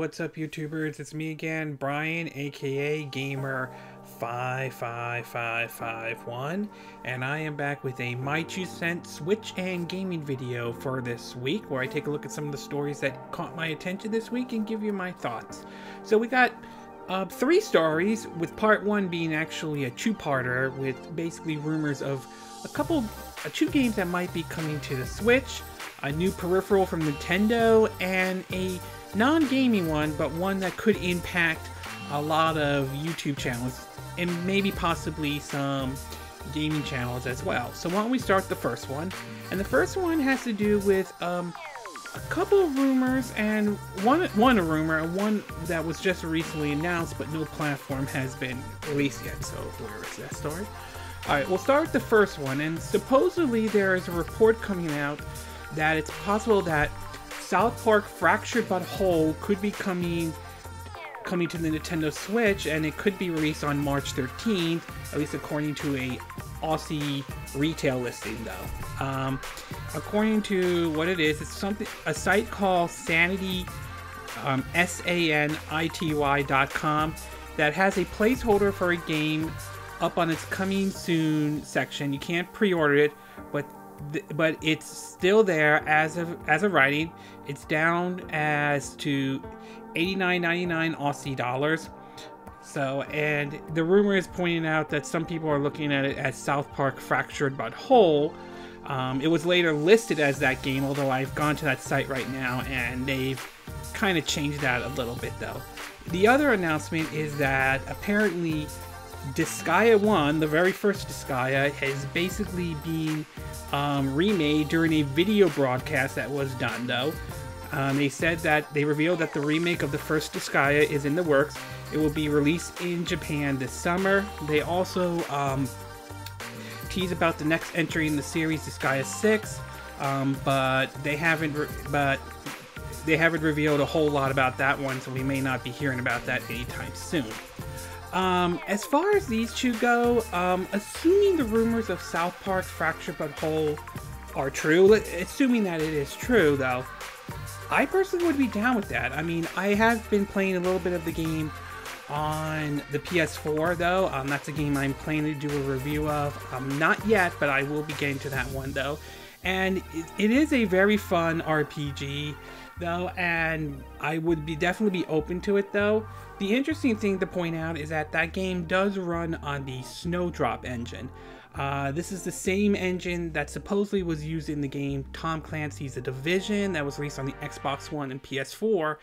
what's up YouTubers? It's me again, Brian, aka Gamer55551, and I am back with a My 2 Cents Switch and gaming video for this week, where I take a look at some of the stories that caught my attention this week and give you my thoughts. So we got 3 stories, with part 1 being actually a 2-parter with basically rumors of two games that might be coming to the Switch, a new peripheral from Nintendo, and a non-gaming one, but one that could impact a lot of YouTube channels and maybe possibly some gaming channels as well. So why don't we start the first one? And the first one has to do with a couple of rumors, and one rumor and one that was just recently announced, but no platform has been released yet. So where is that story? Alright, we'll start with the first one, and supposedly there is a report coming out that it's possible that South Park Fractured But Whole could be coming to the Nintendo Switch, and it could be released on March 13th, at least according to a Aussie retail listing though. According to what it is, it's a site called Sanity, SANITY.com, that has a placeholder for a game up on its coming soon section. You can't pre-order it, but it's still there as of writing. It's down as to $89.99 Aussie dollars. So, and the rumor is pointing out that some people are looking at it as South Park Fractured But Whole. It was later listed as that game, although I've gone to that site right now and they've kind of changed that a little bit though. The other announcement is that apparently Disgaea 1, the very first Disgaea, has basically been remade during a video broadcast that was done though. They revealed that the remake of the first Disgaea is in the works. It will be released in Japan this summer. They also tease about the next entry in the series, Disgaea 6, but they haven't revealed a whole lot about that one, so we may not be hearing about that anytime soon. As far as these two go, assuming the rumors of South Park Fractured But Whole are true, assuming that it is true though, I personally would be down with that. I mean, I have been playing a little bit of the game on the PS4 though. That's a game I'm planning to do a review of. Not yet, but I will be getting to that one though. And it is a very fun RPG though, and I would definitely be open to it though. The interesting thing to point out is that that game does run on the Snowdrop engine. This is the same engine that supposedly was used in the game Tom Clancy's The Division that was released on the Xbox One and PS4,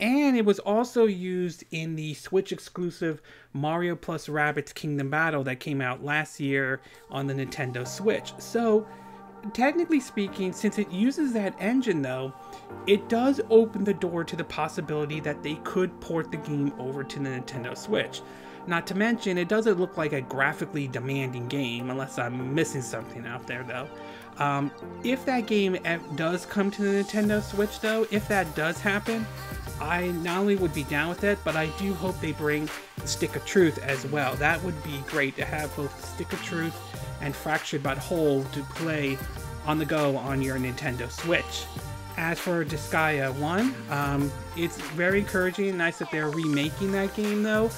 and it was also used in the Switch exclusive Mario + Rabbids Kingdom Battle that came out last year on the Nintendo Switch. So technically speaking, since it uses that engine though, it does open the door to the possibility that they could port the game over to the Nintendo Switch. Not to mention, it doesn't look like a graphically demanding game, unless I'm missing something out there though. If that game does come to the Nintendo Switch though, if that does happen, I not only would be down with it, but I do hope they bring the Stick of Truth as well. That would be great to have both the Stick of Truth and Fractured But Whole to play on the go on your Nintendo Switch. As for Disgaea 1, it's very encouraging and nice that they're remaking that game though.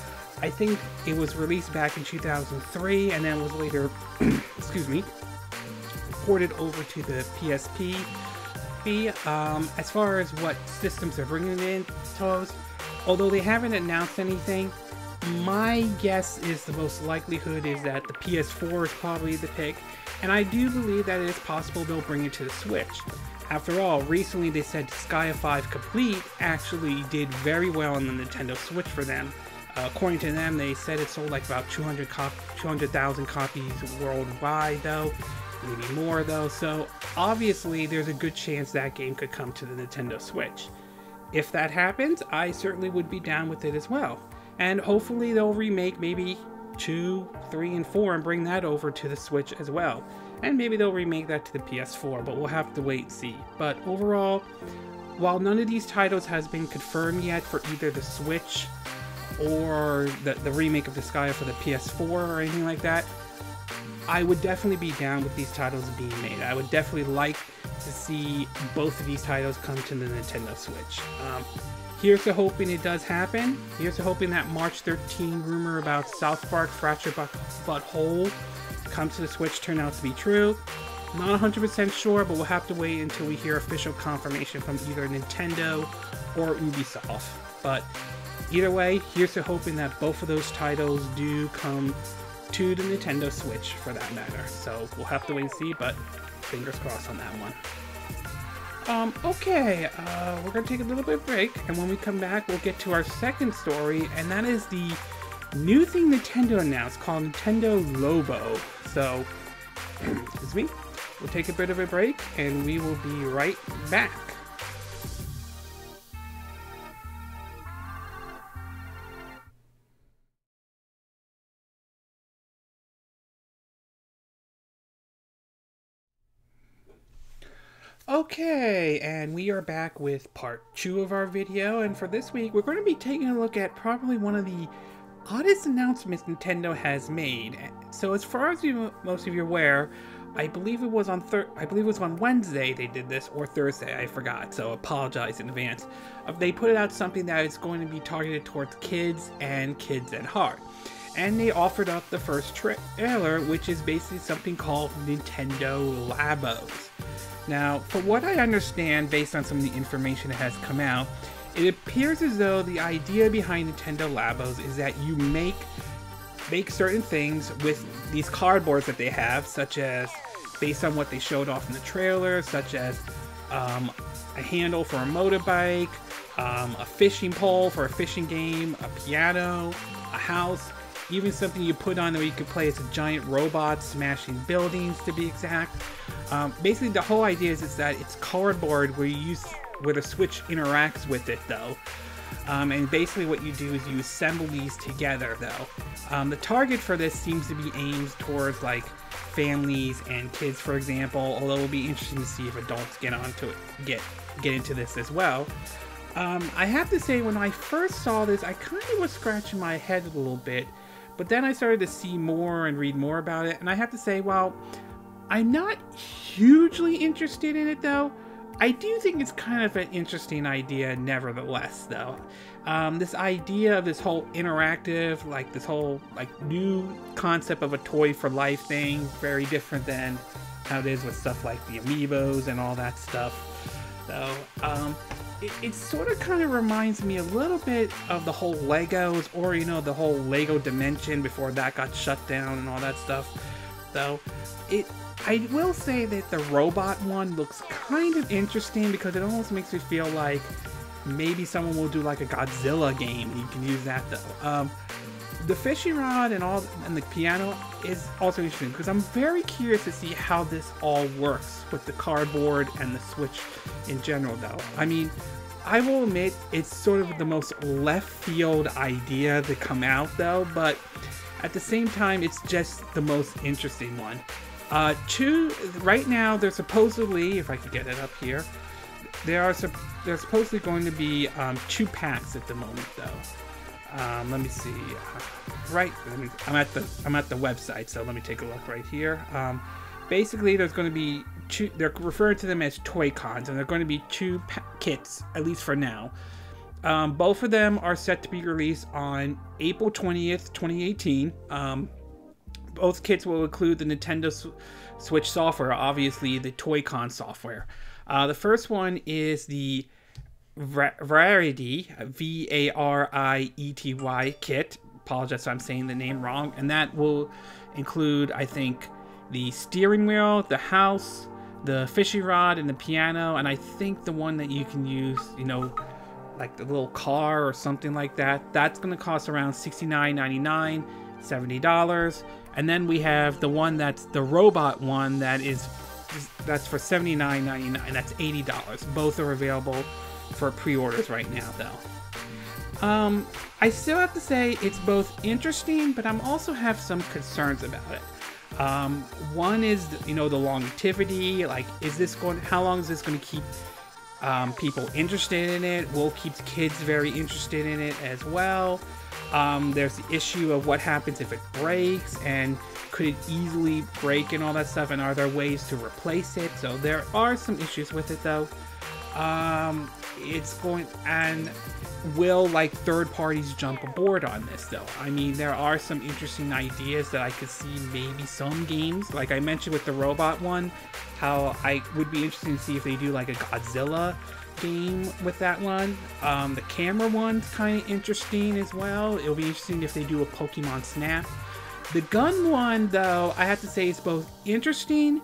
I think it was released back in 2003 and then was later, excuse me, ported over to the PSP. As far as what systems are bringing it in, although they haven't announced anything, my guess is the most likelihood is that the PS4 is probably the pick, and I do believe that it is possible they'll bring it to the Switch. After all, recently they said Disgaea 5 Complete actually did very well on the Nintendo Switch for them. According to them, they said it sold like about 200,000 copies worldwide though, maybe more though, so obviously there's a good chance that game could come to the Nintendo Switch. If that happens, I certainly would be down with it as well. And hopefully they'll remake maybe 2, 3, and 4 and bring that over to the Switch as well. And maybe they'll remake that to the PS4, but we'll have to wait and see. But overall, while none of these titles has been confirmed yet for either the Switch or the remake of Disgaea for the PS4 or anything like that, I would definitely be down with these titles being made. I would definitely like to see both of these titles come to the Nintendo Switch. Here's to hoping it does happen. Here's to hoping that March 13 rumor about South Park Fractured But Whole comes to the Switch turned out to be true. Not 100% sure, but we'll have to wait until we hear official confirmation from either Nintendo or Ubisoft. But either way, here's to hoping that both of those titles do come to the Nintendo Switch for that matter. So we'll have to wait and see, but fingers crossed on that one. Okay, we're gonna take a little bit of break, and when we come back, we'll get to our second story, and that is the new thing Nintendo announced called Nintendo Lobo. So, excuse me, we'll take a bit of a break, and we will be right back. Okay, and we are back with part 2 of our video, and for this week we're going to be taking a look at probably one of the oddest announcements Nintendo has made. So as far as most of you are aware, I believe it was on Wednesday they did this, or Thursday, I forgot, so apologize in advance. They put out something that is going to be targeted towards kids and kids at heart. And they offered up the first trailer, which is basically something called Nintendo Labos. Now, from what I understand, based on some of the information that has come out, it appears as though the idea behind Nintendo Labos is that you make certain things with these cardboards that they have, such as, based on what they showed off in the trailer, such as a handle for a motorbike, a fishing pole for a fishing game, a piano, a house, even something you put on where you could play as a giant robot smashing buildings, to be exact. Basically, the whole idea is that it's cardboard where the Switch interacts with it, though. And basically what you do is you assemble these together, though. The target for this seems to be aimed towards, like, families and kids, for example, although it'll be interesting to see if adults get into this as well. I have to say, when I first saw this, I kind of was scratching my head a little bit, but then I started to see more and read more about it, and I have to say, well, I'm not hugely interested in it, though. I do think it's kind of an interesting idea nevertheless, though. This idea of this whole interactive, like this whole new concept of a toy for life thing, very different than how it is with stuff like the Amiibos and all that stuff. So, it sort of kind of reminds me a little bit of the whole Legos, or, you know, the whole Lego Dimension before that got shut down and all that stuff. So, I will say that the robot one looks kind of interesting because it almost makes me feel like maybe someone will do like a Godzilla game. You can use that, though. The fishing rod and the piano is also interesting because I'm very curious to see how this all works with the cardboard and the Switch in general, though. I mean, I will admit it's sort of the most left field idea to come out, though, but at the same time, it's just the most interesting one. Right now, they're supposedly, if I could get it up here, they're supposedly going to be 2 packs at the moment, though. Let me see. I'm at the website, so let me take a look right here. Basically, there's going to be 2. They're referring to them as toy cons, and they're going to be 2 kits, at least for now. Both of them are set to be released on April 20th, 2018. Both kits will include the Nintendo Switch software, obviously the Toy-Con software. The first one is the Variety, V-A-R-I-E-T-Y kit. Apologize if I'm saying the name wrong. And that will include, I think, the steering wheel, the house, the fishing rod, and the piano. And I think the one that you can use, you know, like the little car or something like that, that's going to cost around $69.99, $70. And then we have the one that's the robot one that's for $79.99. That's $80. Both are available for pre-orders right now, though. I still have to say it's both interesting, but I'm also have some concerns about it. One is, you know, the longevity. Like, how long is this going to keep people interested in it? Will keep kids very interested in it as well. There's the issue of what happens if it breaks, and could it easily break and all that stuff, and are there ways to replace it? So there are some issues with it, though. will like third parties jump aboard on this though? I mean, there are some interesting ideas that I could see maybe some games, like I mentioned with the robot one, how I would be interested to see if they do like a Godzilla game with that one. The camera one's kind of interesting as well. It'll be interesting if they do a Pokemon Snap. The gun one though, I have to say is both interesting,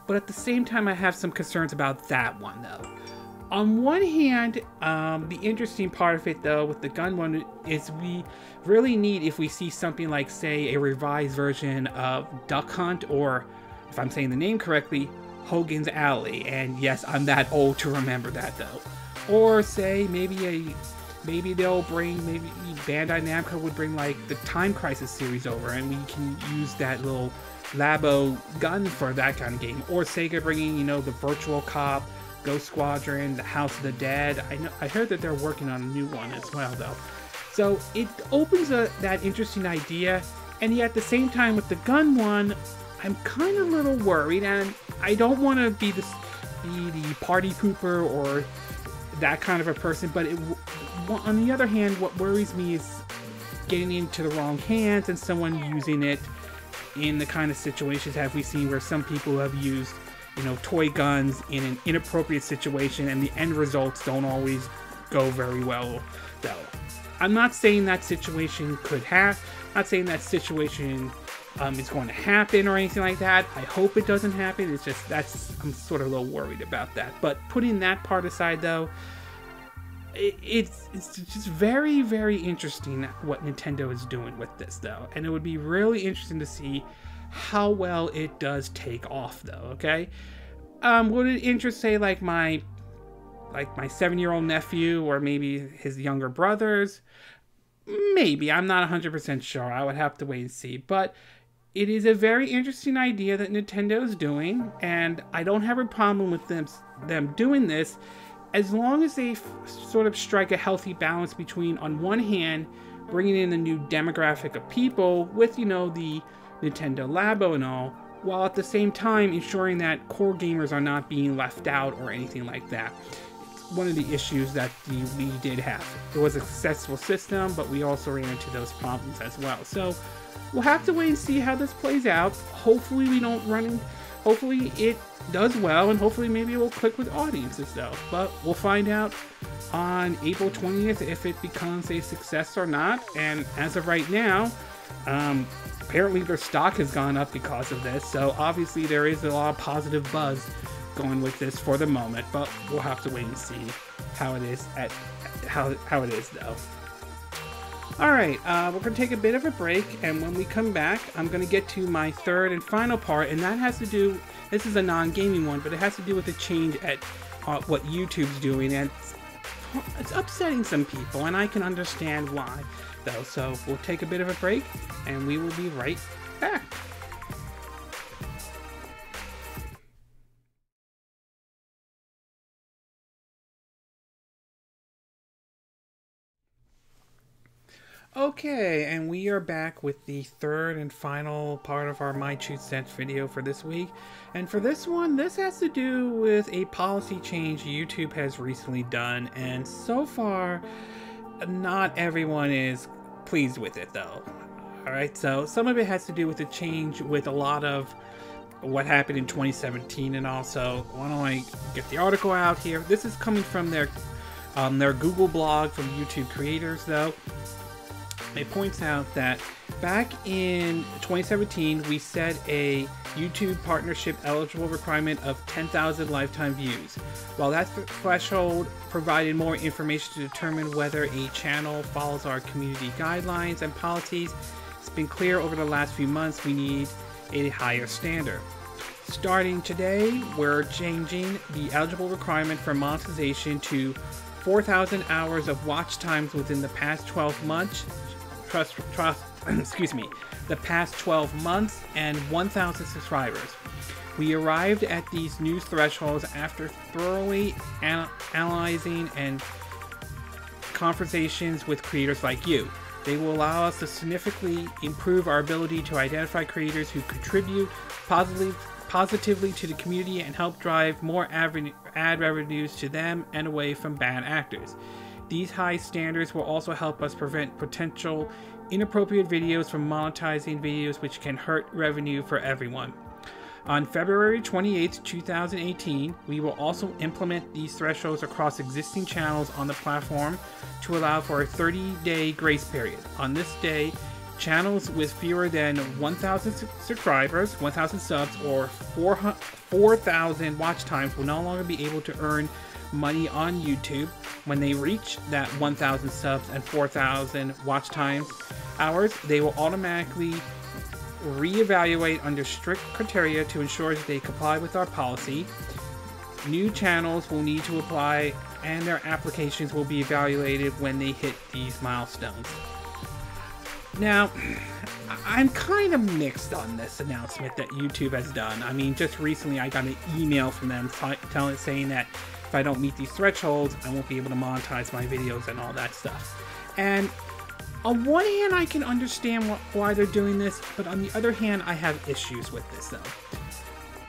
but at the same time I have some concerns about that one though. On one hand, the interesting part of it though with the gun one is we really need, if we see something like say a revised version of Duck Hunt, or if I'm saying the name correctly, Hogan's Alley, and yes, I'm that old to remember that though. Or say maybe they'll bring, maybe Bandai Namco would bring like the Time Crisis series over and we can use that little Labo gun for that kind of game. Or Sega bringing, you know, the Virtual Cop, Ghost Squadron, the House of the Dead. I heard that they're working on a new one as well though. So it opens that interesting idea, and yet at the same time with the gun one, I'm kind of a little worried, and I don't want to be the party pooper or that kind of a person, but on the other hand, what worries me is getting into the wrong hands and someone using it in the kind of situations have we seen where some people have used, you know, toy guns in an inappropriate situation and the end results don't always go very well though. I'm not saying that situation not saying that situation is going to happen or anything like that. I hope it doesn't happen. It's just I'm sort of a little worried about that. But putting that part aside though, it's just very, very interesting what Nintendo is doing with this though, and it would be really interesting to see how well it does take off though. Okay, would it interest say like my 7-year-old nephew or maybe his younger brothers? Maybe. I'm not 100% sure. I would have to wait and see. But it is a very interesting idea that Nintendo is doing, and I don't have a problem with them doing this as long as they sort of strike a healthy balance between, on one hand, bringing in a new demographic of people with, you know, the Nintendo Labo and all, while at the same time ensuring that core gamers are not being left out or anything like that. It's one of the issues that the Wii did have. It was a successful system, but we also ran into those problems as well. So we'll have to wait and see how this plays out. Hopefully hopefully it does well, and hopefully maybe it will click with audiences though. But we'll find out on April 20th if it becomes a success or not. And as of right now, apparently their stock has gone up because of this, so obviously there is a lot of positive buzz going with this for the moment, but we'll have to wait and see how it is how it is though. Alright, we're going to take a bit of a break, and when we come back, I'm going to get to my third and final part, and that has to do, this is a non-gaming one, but it has to do with the change at what YouTube's doing, and it's upsetting some people, and I can understand why, though. So we'll take a bit of a break, and we will be right back. Okay, and we are back with the third and final part of our My 2 Cents video for this week. And for this one, this has to do with a policy change YouTube has recently done, and so far, not everyone is pleased with it though. Alright, so some of it has to do with the change with a lot of what happened in 2017 and also, why don't I get the article out here. This is coming from their Google blog from YouTube creators though. It points out that back in 2017, we set a YouTube partnership eligible requirement of 10,000 lifetime views. While that threshold provided more information to determine whether a channel follows our community guidelines and policies, it's been clear over the last few months we need a higher standard. Starting today, we're changing the eligible requirement for monetization to 4,000 hours of watch times within the past 12 months. The past 12 months and 1,000 subscribers. We arrived at these new thresholds after thoroughly analyzing and conversations with creators like you. They will allow us to significantly improve our ability to identify creators who contribute positively to the community and help drive more ad revenues to them and away from bad actors. These high standards will also help us prevent potential inappropriate videos from monetizing videos, which can hurt revenue for everyone. On February 28, 2018, we will also implement these thresholds across existing channels on the platform to allow for a 30-day grace period. On this day, channels with fewer than 1,000 subscribers, 1,000 subs, or 4,000 watch times will no longer be able to earn money on YouTube. When they reach that 1,000 subs and 4,000 watch time hours, they will automatically reevaluate under strict criteria to ensure that they comply with our policy. New channels will need to apply, and their applications will be evaluated when they hit these milestones. Now, I'm kind of mixed on this announcement that YouTube has done. I mean, just recently I got an email from them saying that if I don't meet these thresholds, I won't be able to monetize my videos and all that stuff. And on one hand, I can understand why they're doing this, but on the other hand, I have issues with this, though.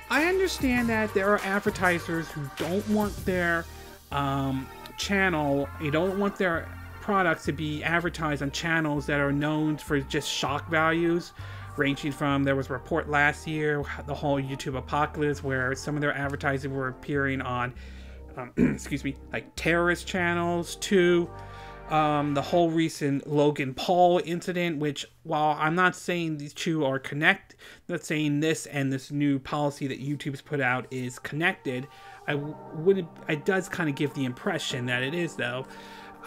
I understand that there are advertisers who don't want their they don't want their products to be advertised on channels that are known for just shock values, ranging from, there was a report last year, the whole YouTube apocalypse, where some of their advertising were appearing on, excuse me, like terrorist channels, to the whole recent Logan Paul incident, which, while I'm not saying these two are connected, not saying this and this new policy that YouTube's put out is connected, it does kind of give the impression that it is, though.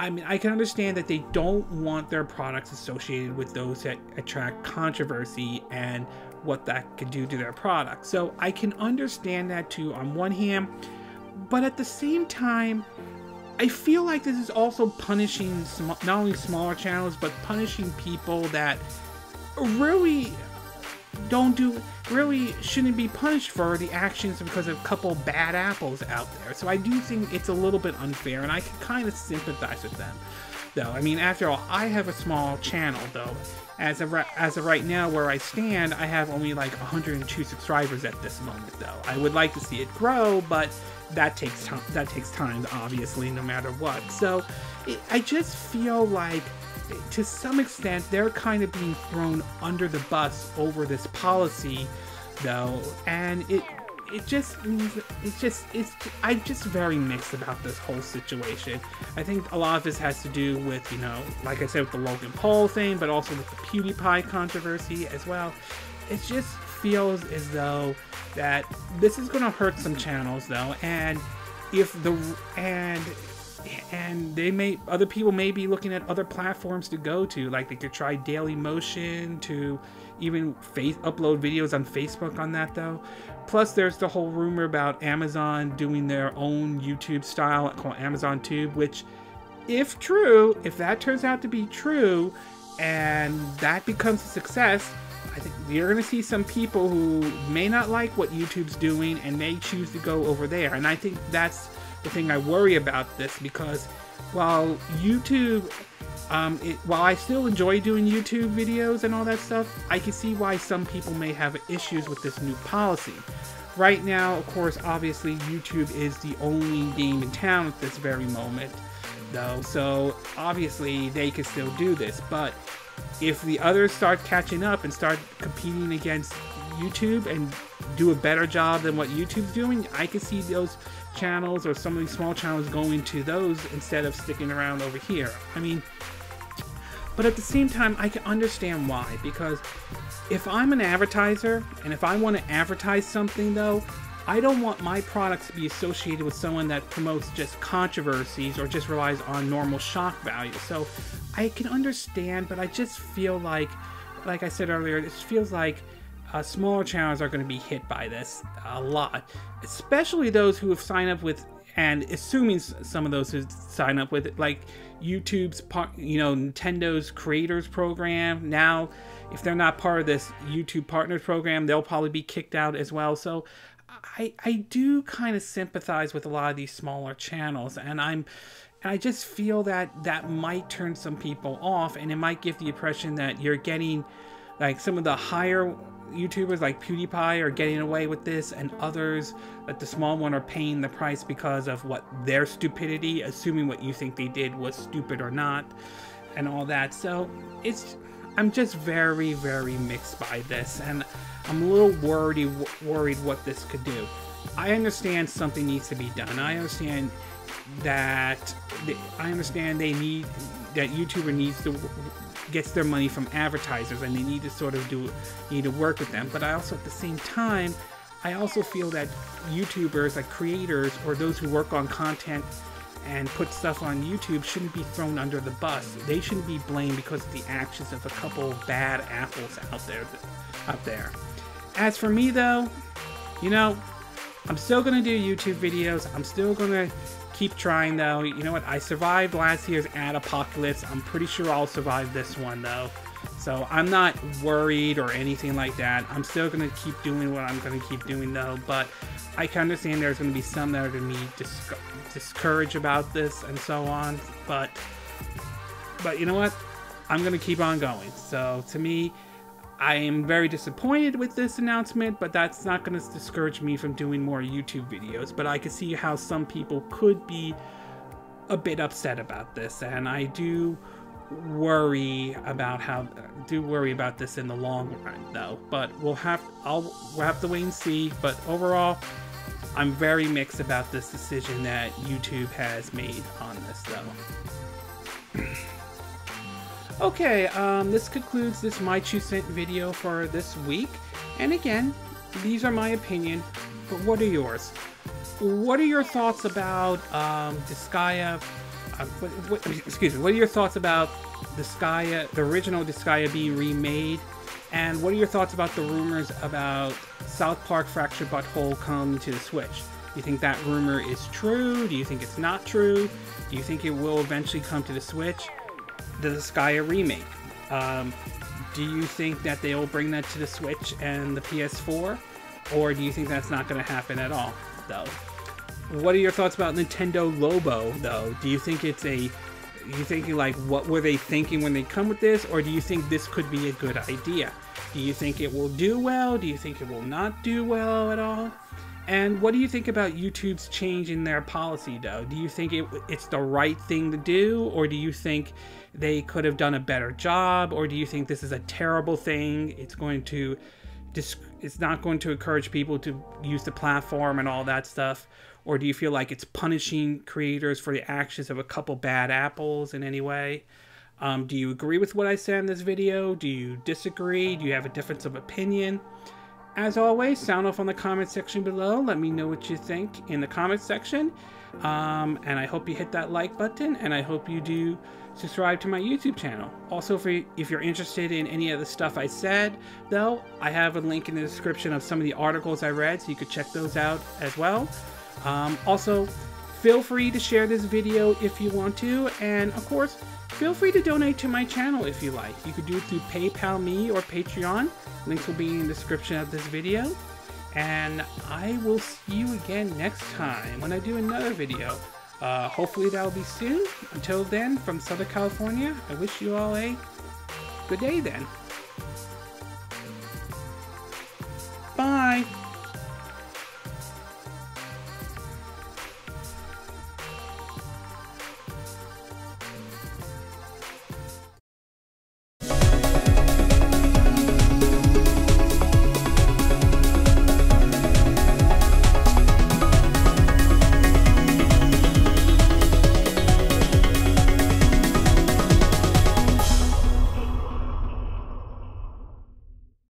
I mean, I can understand that they don't want their products associated with those that attract controversy and what that could do to their product. So I can understand that too on one hand, but at the same time, I feel like this is also punishing not only smaller channels, but punishing people that really shouldn't be punished for the actions because of a couple bad apples out there. So I do think it's a little bit unfair, and I can kind of sympathize with them, though. I mean, after all, I have a small channel, though. As of right now, where I stand, I have only like 102 subscribers at this moment, though. I would like to see it grow, but that takes time. That takes time, obviously, no matter what. So I just feel like, to some extent, they're kind of being thrown under the bus over this policy, though, and I'm just very mixed about this whole situation. I think a lot of this has to do with, you know, like I said, with the Logan Paul thing, but also with the PewDiePie controversy as well. It just feels as though that this is going to hurt some channels, though, and other people may be looking at other platforms to go to, like they could try Dailymotion, to even upload videos on Facebook on that, though. Plus, there's the whole rumor about Amazon doing their own YouTube style called Amazon Tube, which, if true, if that turns out to be true, and that becomes a success, I think you're going to see some people who may not like what YouTube's doing and may choose to go over there. And I think that's the thing I worry about this, because while YouTube, while I still enjoy doing YouTube videos and all that stuff, I can see why some people may have issues with this new policy. Right now, of course, obviously, YouTube is the only game in town at this very moment, though, so obviously they can still do this. But if the others start catching up and start competing against YouTube and do a better job than what YouTube's doing, I can see those channels, or some of these small channels, going to those instead of sticking around over here. I mean, but at the same time, I can understand why, because if I'm an advertiser and if I want to advertise something, though, I don't want my products to be associated with someone that promotes just controversies or just relies on normal shock value. So I can understand, but I just feel like I said earlier, it feels like smaller channels are going to be hit by this a lot, especially those who have signed up with, and assuming some of those who sign up with it, like YouTube's, Nintendo's creators program. Now, if they're not part of this YouTube partners program, they'll probably be kicked out as well. So I do kind of sympathize with a lot of these smaller channels, and I just feel that that might turn some people off, and it might give the impression that you're getting, like, some of the higher YouTubers like PewDiePie are getting away with this, and others, like the small one, are paying the price because of what their stupidity, assuming what you think they did was stupid or not, and all that. So I'm just very, very mixed by this, and I'm a little worried what this could do. I understand something needs to be done. I understand that YouTuber needs to gets their money from advertisers, and they need to sort of need to work with them. But I also, at the same time, I also feel that YouTubers, like creators or those who work on content and put stuff on YouTube, shouldn't be thrown under the bus. They shouldn't be blamed because of the actions of a couple bad apples out there. As for me, though, you know, I'm still gonna do YouTube videos. I'm still gonna keep trying, though. You know what? I survived last year's ad apocalypse. I'm pretty sure I'll survive this one, though. So I'm not worried or anything like that. I'm still going to keep doing what I'm going to keep doing, though. But I can understand there's going to be some that are going to be discouraged about this and so on. But you know what? I'm going to keep on going. So to me, I am very disappointed with this announcement, but that's not going to discourage me from doing more YouTube videos. But I can see how some people could be a bit upset about this, and I do worry about this in the long run, though. But we'll have to wait and see. But overall, I'm very mixed about this decision that YouTube has made on this, though. Okay, this concludes this My 2 cent video for this week. And again, these are my opinion, but what are yours? What are your thoughts about Disgaea? What are your thoughts about Disgaea, the original Disgaea, being remade? And what are your thoughts about the rumors about South Park Fractured But Whole coming to the Switch? Do you think that rumor is true? Do you think it's not true? Do you think it will eventually come to the Switch? The Disgaea remake. Do you think that they will bring that to the Switch and the PS4? Or do you think that's not going to happen at all, though? What are your thoughts about Nintendo Lobo, though? Do you think you thinking like, what were they thinking when they come with this? Or do you think this could be a good idea? Do you think it will do well? Do you think it will not do well at all? And what do you think about YouTube's change in their policy, though? Do you think it's the right thing to do? Or do you think they could have done a better job? Or do you think this is a terrible thing? It's not going to encourage people to use the platform and all that stuff? Or do you feel like it's punishing creators for the actions of a couple bad apples in any way? Do you agree with what I said in this video? Do you disagree? Do you have a difference of opinion? As always, sound off on the comment section below. Let me know what you think in the comment section. And I hope you hit that like button, and I hope you do subscribe to my YouTube channel. Also, if you're interested in any of the stuff I said, though, I have a link in the description of some of the articles I read, so you could check those out as well. Also, feel free to share this video if you want to, and of course, feel free to donate to my channel if you like. You could do it through PayPal me or Patreon. Links will be in the description of this video. And I will see you again next time when I do another video. Hopefully that'll be soon. Until then, from Southern California, I wish you all a good day then. Bye!